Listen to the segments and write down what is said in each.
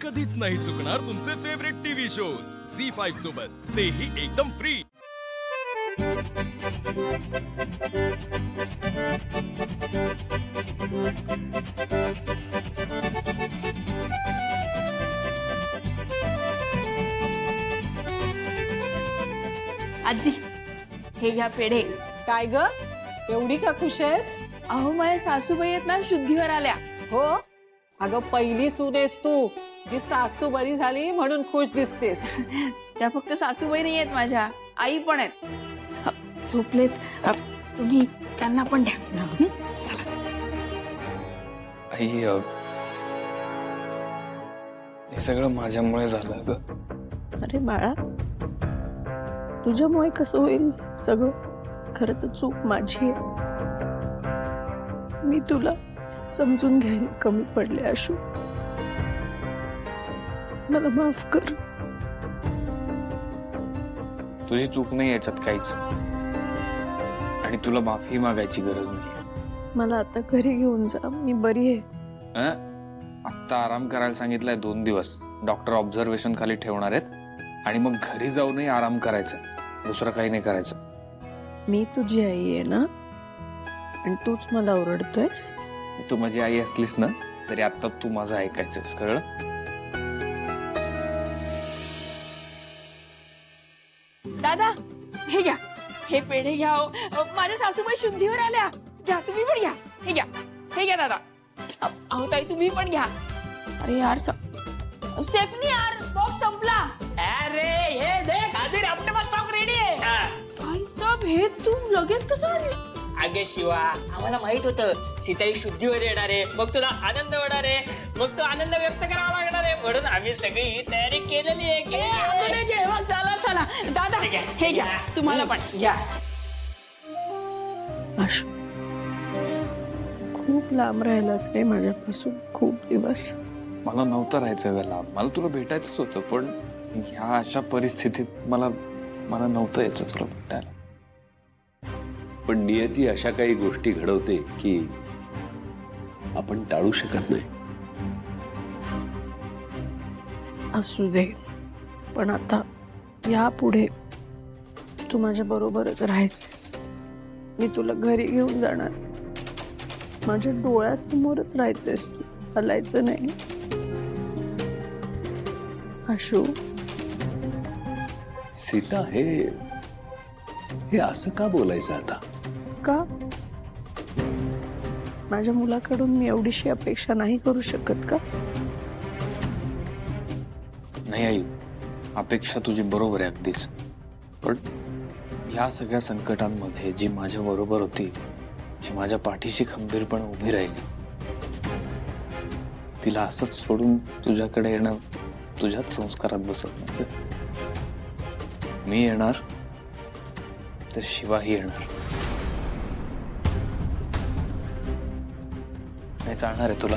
कधीच नाही चुकणार तुमचे फेवरेट टीव्ही शोज झी5 सोबत, तेही एकदम फ्री। आजी, हे घ्या पेढे। काय ग, एवढी का खुश आहेस? अहो माझ्या सासूबाई आहेत ना, शुद्धीवर आल्या। हो, अगं पहिली सून आहेस तू, जी सासू बरी झाली म्हणून खुश दिसतेस। त्या फक्त सासूबाई नाही आहेत, माझ्या आई पण आहेत। झोपलेत, तुम्ही त्यांना पण द्या। आई, हे सगळं माझ्यामुळे झालं ग। अरे बाळा, तुझ्यामुळे कसं होईल सगळं? खरं तर चूक माझी आहे। मी तुला समजून घ्यायला कमी पडले आशू, मला माफ कर। तुझी चूक नाही याच्यात काहीच, आणि तुला माफी मागायची गरज नाही। मला आता घरी घेऊन जा, मी बरी आहे। आता आराम करायला सांगितलंय 2 दिवस, डॉक्टर ऑब्झर्वेशन खाली ठेवणार आहेत, आणि मग घरी जाऊनही आराम करायचा, दुसरं काही नाही करायचं। मी तुझी आई आहे ना, आणि तूच मला ओरडतोयस? तू माझी आई असलीस ना, तरी आता तू माझं ऐकायचंस, कळलं? दादा, हे घ्या, हे पेढे घ्या। माझ्या सासूबाई शुद्धीवर आल्या, घ्या तुम्ही पण घ्या। हे घ्या दादा। अहो ताई, तुम्ही पण घ्या। अरे यार, स्टेफनी यार, बॉक्स संपला। अरे ये देख, आधी अपने पास स्टॉक रेडी है। भाई साहब, हे तू लगेच कसं आली? आगे शिवा, आम्हाला माहित होतं सीताई शुद्धीवर येणार आहे, मग तुला आनंद होणार आहे, मग तो आनंद व्यक्त करावा लागणार आहे, म्हणून आम्ही सगळी तयारी केलेली आहे। चला चला दादा, हे घ्या, तुम्हाला पण घ्या। आशू, खूप लांब राहिलास रे माझ्यापासून, खूप दिवस। मला नव्हतं राहायचं ग लांब, मला तुला भेटायचंच होतं, पण ह्या अशा परिस्थितीत मला नव्हतं यायचं तुला भेटायला। पण नियती अशा काही गोष्टी घडवते की आपण टाळू शकत नाही। असू दे, पण आता यापुढे तू माझ्या बरोबरच राहायचंस। मी तुला घरी घेऊन जाणार, माझ्या डोळ्यासमोरच राहायचंस तू, हलायचं नाही। आशू, सीता, हे असं का बोलायचं आता? का? माझ्या मुलाकडून मी एवढीशी अपेक्षा नाही करू शकत का? नाही आई, अपेक्षा तुझी बरोबर आहे अगदीच, पण या सगळ्या संकटांमध्ये जी माझ्या बरोबर होती, जी माझ्या पाठीशी खंबीरपणे उभी राहिली, तिला असंच सोडून तुझ्याकडे येणं तुझ्याच संस्कारात बसत नाही। मी येणार तर शिवाही येणार, नाही चालणार आहे तुला?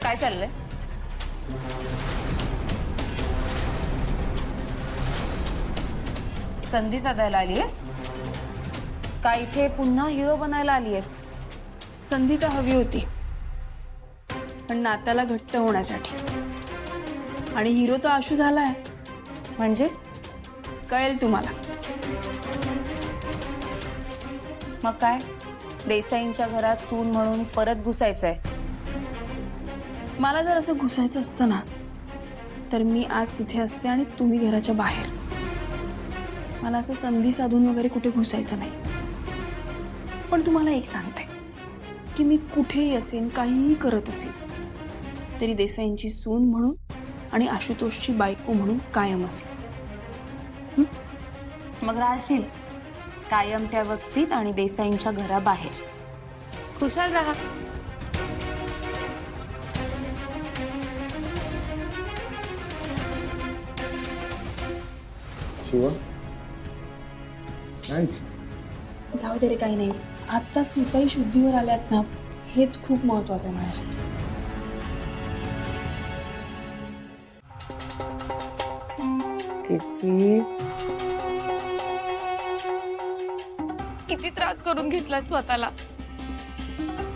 काय चाललंय? संधी साधायला आलीयस का इथे पुन्हा हिरो बनायला आलीयस? संधी तर हवी होती, पण नात्याला घट्ट होण्यासाठी। आणि हिरो तर आशू झालाय, म्हणजे कळेल तुम्हाला। मग काय, देसाईंच्या घरात सून म्हणून परत घुसायचंय? मला जर असं घुसायचं असतं ना, तर मी आज तिथे असते आणि तुम्ही घराच्या बाहेर। मला असं संधी साधून वगैरे कुठे घुसायचं नाही। पण तुम्हाला एक सांगते की मी कुठेही असेन, काहीही करत असेल, तरी देसाईंची सून म्हणून आणि आशुतोषची बायको म्हणून कायम असेल। मग राहशील कायम त्या वस्तीत आणि देसाईंच्या घराबाहेर, खुशाल राहा। शिवा, जाऊ दे रे, काही नाही। आता सीताई शुद्धीवर आल्यात ना, हेच खूप महत्वाचं आहे माझ्यासाठी। कीर्ती, किती त्रास करून घेतला स्वतःला.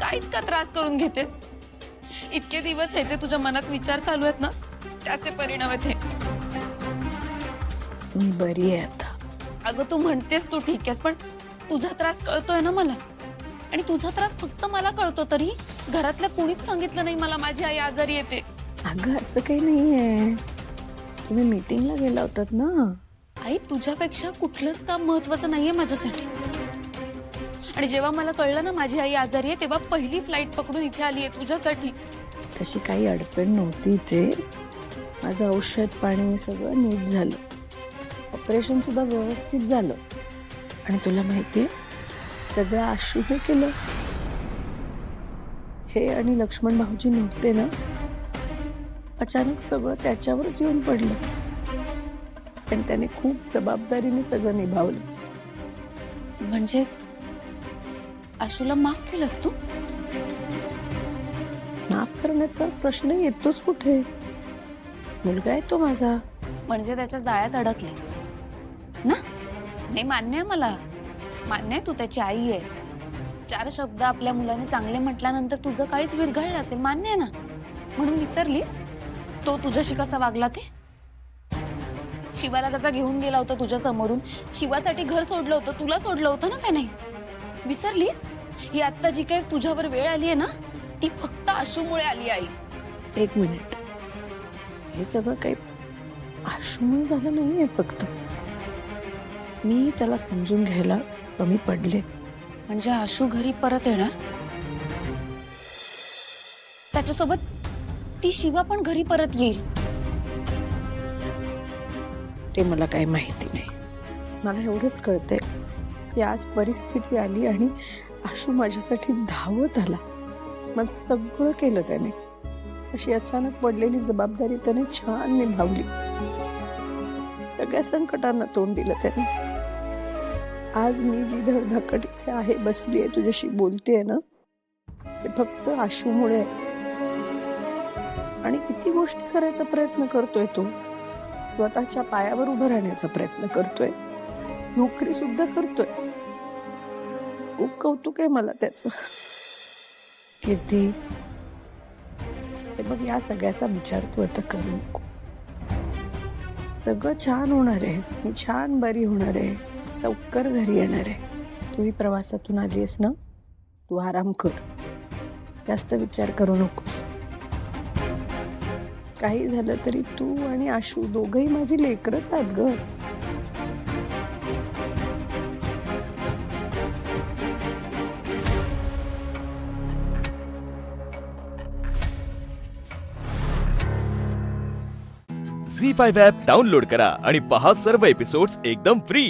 काय इतका त्रास करून घेतेस? इतके दिवस ह्याचे तुझ्या मनात विचार चालू आहेत ना, त्याचे परिणाम आहेत हे. मी बरी आहे आता. अगं तू म्हणतेस तू ठीक आहेस, पण तुझा त्रास कळतोय ना मला. आणि तुझा त्रास फक्त मला कळतो, तरी घरातल्या कोणीच सांगितलं नाही मला माझी आई आजारी येते. अगं असं काही नाहीये. तुम्ही मीटिंगला गेला होतात ना. आई, तुझ्यापेक्षा कुठलंच काम महत्वाचं नाहीये माझ्यासाठी. आणि जेव्हा मला कळलं ना माझी आई आजारी आहे, तेव्हा पहिली फ्लाईट पकडून इथे आली आहे तुझ्यासाठी. तशी काही अडचण नव्हती इथे. माझं औषध पाणी सगळं नीट झालं. ऑपरेशन सुद्धा व्यवस्थित झालं. आणि तुला माहितीये, सगळं आशूने केलं. हे आणि लक्ष्मण भाऊजी नव्हते ना, अचानक सगळं त्याच्यावरच येऊन पडलं. आणि त्याने खूप जबाबदारीने सगळं निभावलं. म्हणजे आशूला माफ केलंस तू? माफ करण्याचा प्रश्न येतोच कुठे. मुलगा आहे तो माझा. म्हणजे त्याच्या जाळ्यात अडकलीस ना? नाही, मान्य आहे मला. मान्य आहे, तू त्याची आई आहेस. 4 शब्द आपल्या मुलाने चांगले म्हटल्यानंतर तुझं काळीच विरघळलं असेल, मान्य आहे ना? म्हणून विसरलीस तो तुझ्याशी कसा वागला ते? शिवाला कसा घेऊन गेला होता तुझ्या समोरून? शिवासाठी घर सोडलं होतं, तुला सोडलं होतं ना त्याने. विसरलीस? ही आत्ता जी काही तुझ्यावर वेळ आली आहे ना, ती फक्त आशूमुळे आली. आई, 1 मिनिट. हे सगळं काही आशूमुळे झालं नाहीये. फक्त मी त्याला समजून घ्यायला कमी पडले. म्हणजे आशू घरी परत येणार, त्याच्यासोबत ती शिवा पण घरी परत येईल. ते मला काही माहिती नाही. मला एवढंच कळतंय की आज परिस्थिती आली आणि आशू माझ्यासाठी धावत आला. माझं सगळं केलं त्याने. अशी अचानक पडलेली जबाबदारी त्याने छान निभावली. सगळ्या संकटांना तोंड दिलं त्याने. आज मी जी धडधाकट इथे आहे, बसली आहे, तुझ्याशी बोलतेय ना, ते फक्त आशूमुळे. आणि किती गोष्टी करायचा प्रयत्न करतोय तो. स्वतःच्या पायावर उभं राहण्याचा प्रयत्न करतोय. नोकरी सुद्धा करतोय. खूप कौतुक आहे मला त्याचं. कीर्ती, हे बघ, या सगळ्याचा विचार तू आता करू नको. सगळं छान होणार आहे. मी छान बरी होणार आहे. लवकर घरी येणार आहे. तूही प्रवासातून आली आहेस ना, तू आराम कर. जास्त विचार करू नकोस. काही झालं तरी तू आणि आशू दोघंही माझी लेकरच आहेत ग. झी 5 ॲप डाउनलोड करा आणि पहा सर्व एपिसोड्स एकदम फ्री.